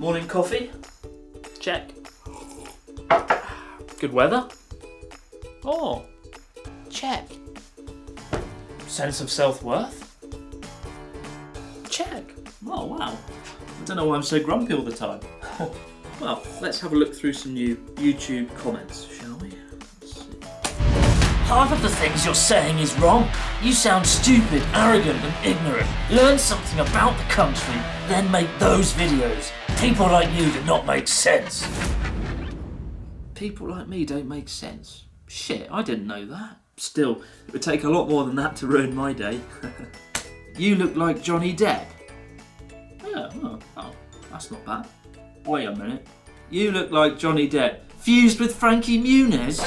Morning coffee? Check. Good weather? Oh, check. Sense of self-worth? Check. Oh wow. I don't know why I'm so grumpy all the time. Well, let's have a look through some new YouTube comments, shall we? Let's see. Half of the things you're saying is wrong. You sound stupid, arrogant and ignorant. Learn something about the country, then make those videos. People like you do not make sense. People like me don't make sense? Shit, I didn't know that. Still, it would take a lot more than that to ruin my day. You look like Johnny Depp. Yeah, oh, that's not bad. Wait a minute. You look like Johnny Depp, fused with Frankie Muniz?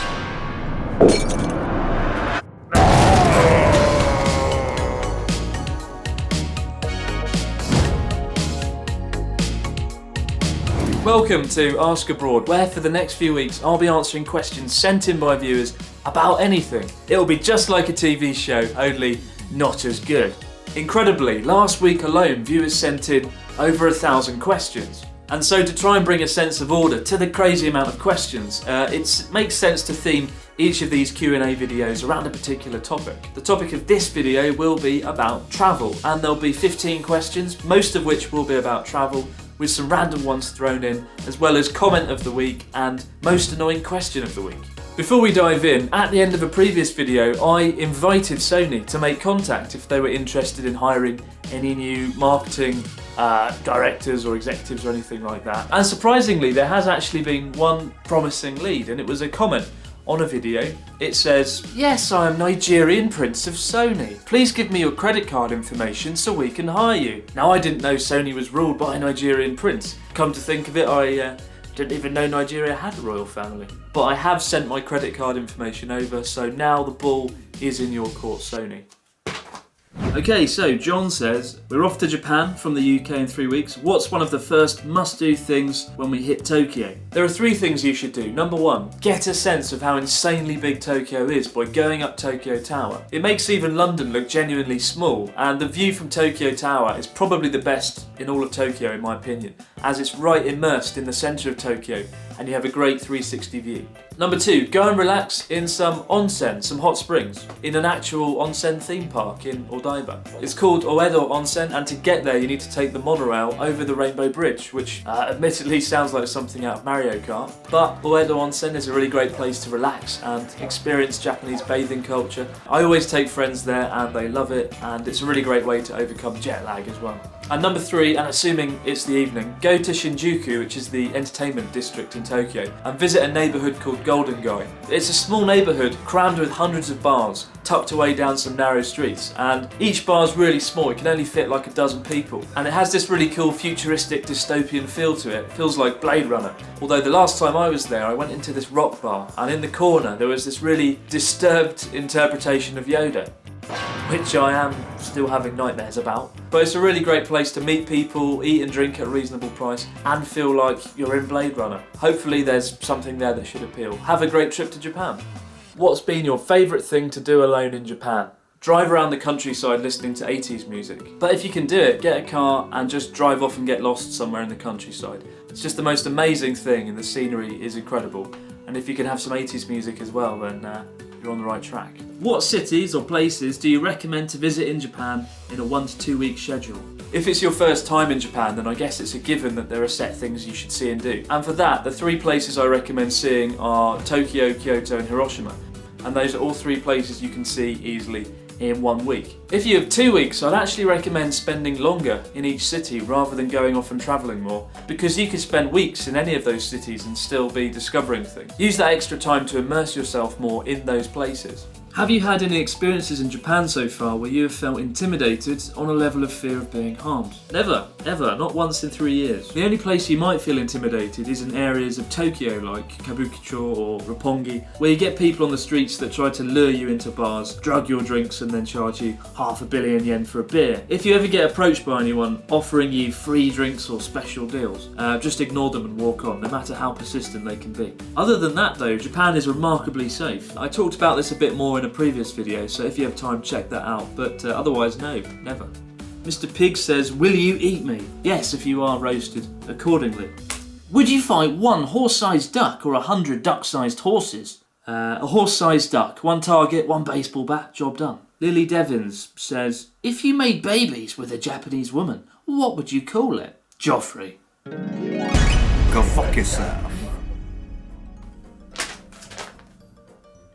Welcome to Ask Abroad, where for the next few weeks I'll be answering questions sent in by viewers about anything. It'll be just like a TV show, only not as good. Incredibly, last week alone viewers sent in over 1,000 questions. And so to try and bring a sense of order to the crazy amount of questions, it makes sense to theme each of these Q&A videos around a particular topic. The topic of this video will be about travel, and there'll be 15 questions, most of which will be about travel, with some random ones thrown in, as well as comment of the week and most annoying question of the week. Before we dive in, at the end of a previous video, I invited Sony to make contact if they were interested in hiring any new marketing directors or executives or anything like that. And surprisingly, there has actually been one promising lead, and it was a comment on a video. It says, "Yes, I am Nigerian Prince of Sony. Please give me your credit card information so we can hire you." Now, I didn't know Sony was ruled by a Nigerian prince. Come to think of it, I didn't even know Nigeria had a royal family. But I have sent my credit card information over, so now the ball is in your court, Sony. Okay, so John says, we're off to Japan from the UK in 3 weeks. What's one of the first must-do things when we hit Tokyo? There are 3 things you should do. Number 1, get a sense of how insanely big Tokyo is by going up Tokyo Tower. It makes even London look genuinely small, and the view from Tokyo Tower is probably the best in all of Tokyo in my opinion, as it's right immersed in the centre of Tokyo and you have a great 360 view. Number 2, go and relax in some onsen, some hot springs, in an actual onsen theme park in Odaiba. It's called Oedo Onsen, and to get there you need to take the monorail over the Rainbow Bridge, which admittedly sounds like something out of Mario Kart. But Oedo Onsen is a really great place to relax and experience Japanese bathing culture. I always take friends there and they love it, and it's a really great way to overcome jet lag as well. And number 3, and assuming it's the evening, go to Shinjuku, which is the entertainment district in Tokyo, and visit a neighbourhood called Golden Gai. It's a small neighbourhood crammed with hundreds of bars, tucked away down some narrow streets, and each bar is really small. It can only fit like a dozen people, and it has this really cool futuristic dystopian feel to it. It feels like Blade Runner. Although the last time I was there I went into this rock bar, and in the corner there was this really disturbed interpretation of Yoda, which I am still having nightmares about. But it's a really great place to meet people, eat and drink at a reasonable price, and feel like you're in Blade Runner. Hopefully there's something there that should appeal. Have a great trip to Japan. What's been your favourite thing to do alone in Japan? Drive around the countryside listening to 80s music. But if you can do it, get a car and just drive off and get lost somewhere in the countryside. It's just the most amazing thing, and the scenery is incredible. And if you can have some 80s music as well, then you're on the right track. What cities or places do you recommend to visit in Japan in a 1 to 2 week schedule? If it's your first time in Japan, then I guess it's a given that there are set things you should see and do. And for that, the 3 places I recommend seeing are Tokyo, Kyoto and Hiroshima. And those are all 3 places you can see easily in 1 week. If you have 2 weeks, I'd actually recommend spending longer in each city rather than going off and travelling more, because you could spend weeks in any of those cities and still be discovering things. Use that extra time to immerse yourself more in those places. Have you had any experiences in Japan so far where you have felt intimidated on a level of fear of being harmed? Never, ever, not once in 3 years. The only place you might feel intimidated is in areas of Tokyo like Kabukicho or Roppongi, where you get people on the streets that try to lure you into bars, drug your drinks and then charge you $500 million for a beer. If you ever get approached by anyone offering you free drinks or special deals, just ignore them and walk on, no matter how persistent they can be. Other than that though, Japan is remarkably safe. I talked about this a bit more in a previous video, so if you have time check that out, but otherwise no, never. Mr. Pig says, will you eat me? Yes, if you are roasted accordingly. Would you fight one horse-sized duck or 100 duck-sized horses? A horse-sized duck, one target, one baseball bat, job done. Lily Devins says, if you made babies with a Japanese woman, what would you call it? Joffrey. Go fuck yourself.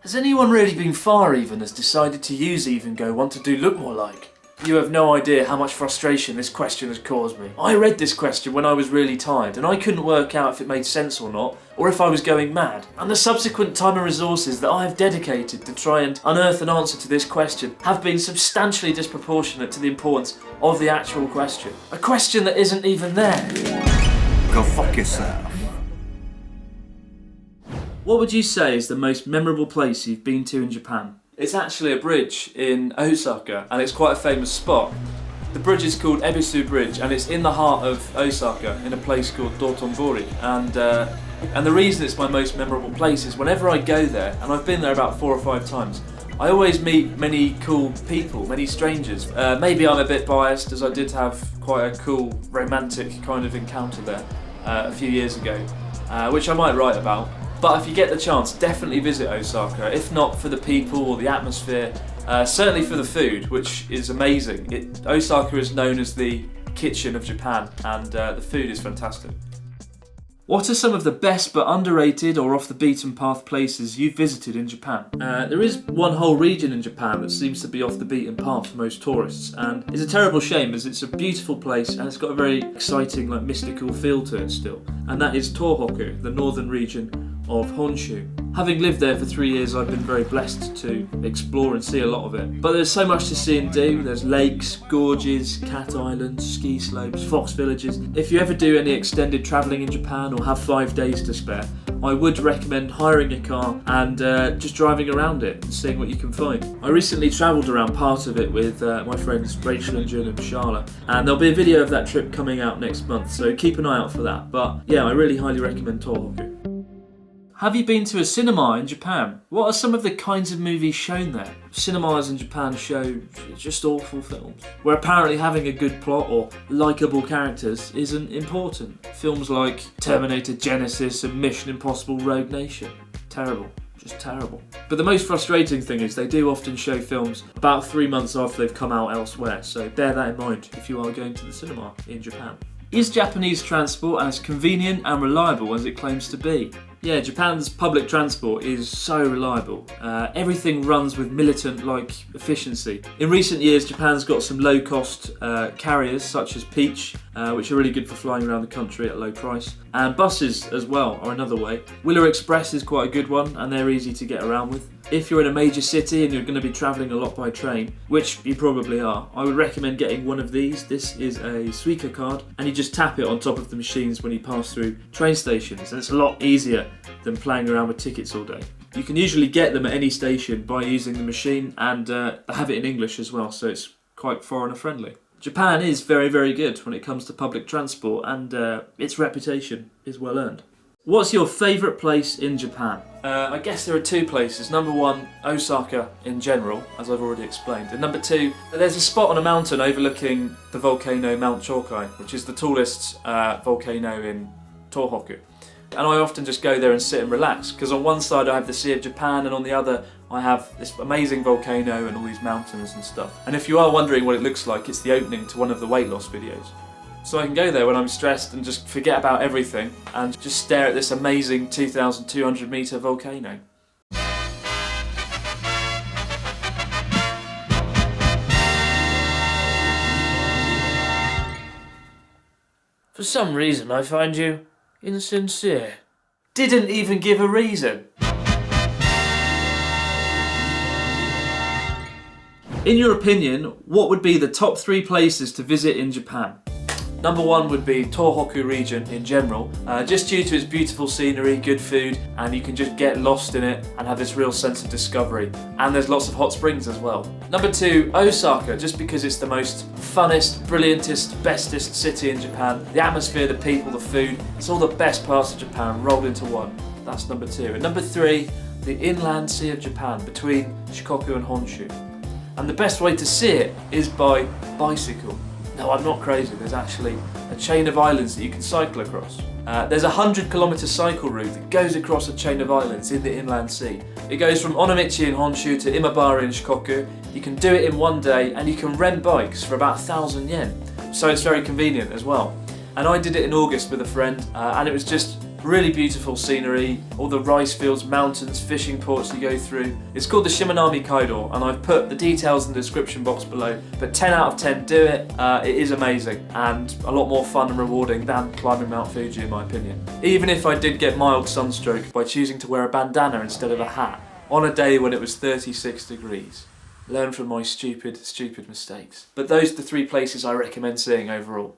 Has anyone really been far even has decided to use even go want to do look more like? You have no idea how much frustration this question has caused me. I read this question when I was really tired and I couldn't work out if it made sense or not, or if I was going mad. And the subsequent time and resources that I have dedicated to try and unearth an answer to this question have been substantially disproportionate to the importance of the actual question. A question that isn't even there. Go fuck yourself. What would you say is the most memorable place you've been to in Japan? It's actually a bridge in Osaka, and it's quite a famous spot. The bridge is called Ebisu Bridge, and it's in the heart of Osaka, in a place called Dotonbori. And the reason it's my most memorable place is whenever I go there, and I've been there about 4 or 5 times, I always meet many cool people, many strangers. Maybe I'm a bit biased, as I did have quite a cool romantic kind of encounter there a few years ago, which I might write about. But if you get the chance, definitely visit Osaka, if not for the people or the atmosphere, certainly for the food, which is amazing. Osaka is known as the kitchen of Japan, and the food is fantastic. What are some of the best but underrated or off the beaten path places you've visited in Japan? There is one whole region in Japan that seems to be off the beaten path for most tourists, and it's a terrible shame as it's a beautiful place and it's got a very exciting, mystical feel to it still. And that is Tohoku, the northern region of Honshu. Having lived there for 3 years, I've been very blessed to explore and see a lot of it. But there's so much to see and do. There's lakes, gorges, cat islands, ski slopes, fox villages. If you ever do any extended travelling in Japan or have 5 days to spare, I would recommend hiring a car and just driving around it and seeing what you can find. I recently travelled around part of it with my friends Rachel and Jun and Charlotte, and there'll be a video of that trip coming out next month, so keep an eye out for that. But yeah, I really highly recommend Tohoku. Have you been to a cinema in Japan? What are some of the kinds of movies shown there? Cinemas in Japan show just awful films, where apparently having a good plot or likeable characters isn't important. Films like Terminator Genesis and Mission Impossible Rogue Nation. Terrible. Just terrible. But the most frustrating thing is they do often show films about 3 months after they've come out elsewhere, so bear that in mind if you are going to the cinema in Japan. Is Japanese transport as convenient and reliable as it claims to be? Yeah, Japan's public transport is so reliable. Everything runs with militant-like efficiency. In recent years, Japan's got some low-cost carriers such as Peach, which are really good for flying around the country at a low price. And buses as well are another way. Wheeler Express is quite a good one, and they're easy to get around with. If you're in a major city and you're going to be travelling a lot by train, which you probably are, I would recommend getting one of these. This is a Suica card, and you just tap it on top of the machines when you pass through train stations, and it's a lot easier than playing around with tickets all day. You can usually get them at any station by using the machine, and I have it in English as well, so it's quite foreigner friendly. Japan is very, very good when it comes to public transport, and its reputation is well earned. What's your favourite place in Japan? I guess there are 2 places. Number 1, Osaka in general, as I've already explained. And number 2, there's a spot on a mountain overlooking the volcano Mount Chokai, which is the tallest volcano in Tohoku. And I often just go there and sit and relax, because on one side I have the Sea of Japan and on the other I have this amazing volcano and all these mountains and stuff. And if you are wondering what it looks like, it's the opening to one of the weight loss videos. So I can go there when I'm stressed and just forget about everything and just stare at this amazing 2,200 metre volcano. For some reason I find you insincere. Didn't even give a reason. In your opinion, what would be the top 3 places to visit in Japan? Number 1 would be Tohoku region in general, just due to its beautiful scenery, good food, and you can just get lost in it and have this real sense of discovery. And there's lots of hot springs as well. Number 2, Osaka, just because it's the most funnest, brilliantest, bestest city in Japan. The atmosphere, the people, the food, it's all the best parts of Japan rolled into one. That's number 2. And number 3, the inland sea of Japan between Shikoku and Honshu. And the best way to see it is by bicycle. No, I'm not crazy. There's actually a chain of islands that you can cycle across. There's a 100-kilometre cycle route that goes across a chain of islands in the inland sea. It goes from Onomichi in Honshu to Imabara in Shikoku. You can do it in one day, and you can rent bikes for about 1,000 yen. So it's very convenient as well. And I did it in August with a friend, and it was just really beautiful scenery, all the rice fields, mountains, fishing ports you go through. It's called the Shimanami Kaido, and I've put the details in the description box below. But 10 out of 10 do it. It is amazing and a lot more fun and rewarding than climbing Mount Fuji in my opinion. Even if I did get mild sunstroke by choosing to wear a bandana instead of a hat on a day when it was 36 degrees. Learn from my stupid mistakes. But those are the 3 places I recommend seeing overall.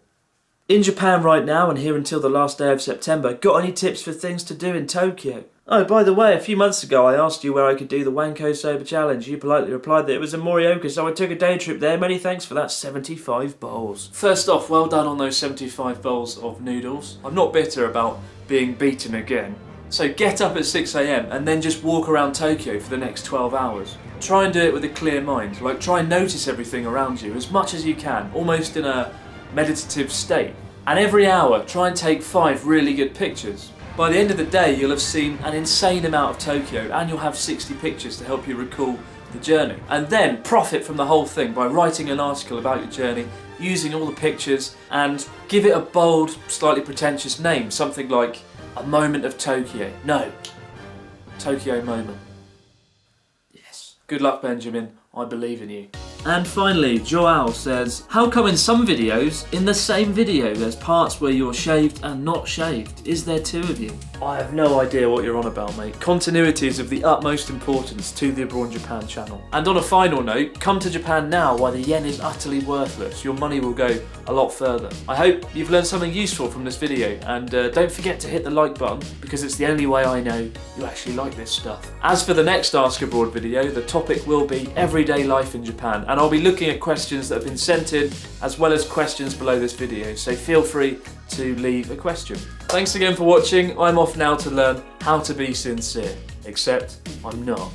In Japan right now and here until the last day of September, got any tips for things to do in Tokyo? Oh, by the way, a few months ago I asked you where I could do the Wanko Soba Challenge. You politely replied that it was in Morioka, so I took a day trip there. Many thanks for that 75 bowls. First off, well done on those 75 bowls of noodles. I'm not bitter about being beaten again. So get up at 6 AM and then just walk around Tokyo for the next 12 hours. Try and do it with a clear mind. Like, try and notice everything around you as much as you can, almost in a meditative state. And every hour, try and take 5 really good pictures. By the end of the day, you'll have seen an insane amount of Tokyo, and you'll have 60 pictures to help you recall the journey. And then profit from the whole thing by writing an article about your journey, using all the pictures, and give it a bold, slightly pretentious name, something like A Moment of Tokyo. No, Tokyo Moment. Yes. Good luck, Benjamin. I believe in you. And finally, Joao says, how come in some videos, in the same video, there's parts where you're shaved and not shaved? Is there 2 of you? I have no idea what you're on about, mate. Continuity is of the utmost importance to the Abroad in Japan channel. And on a final note, come to Japan now while the yen is utterly worthless. Your money will go a lot further. I hope you've learned something useful from this video, and don't forget to hit the like button, because it's the only way I know you actually like this stuff. As for the next Ask Abroad video, the topic will be everyday life in Japan, and I'll be looking at questions that have been sent in, as well as questions below this video, so feel free to leave a question. Thanks again for watching. I'm off now to learn how to be sincere, except I'm not.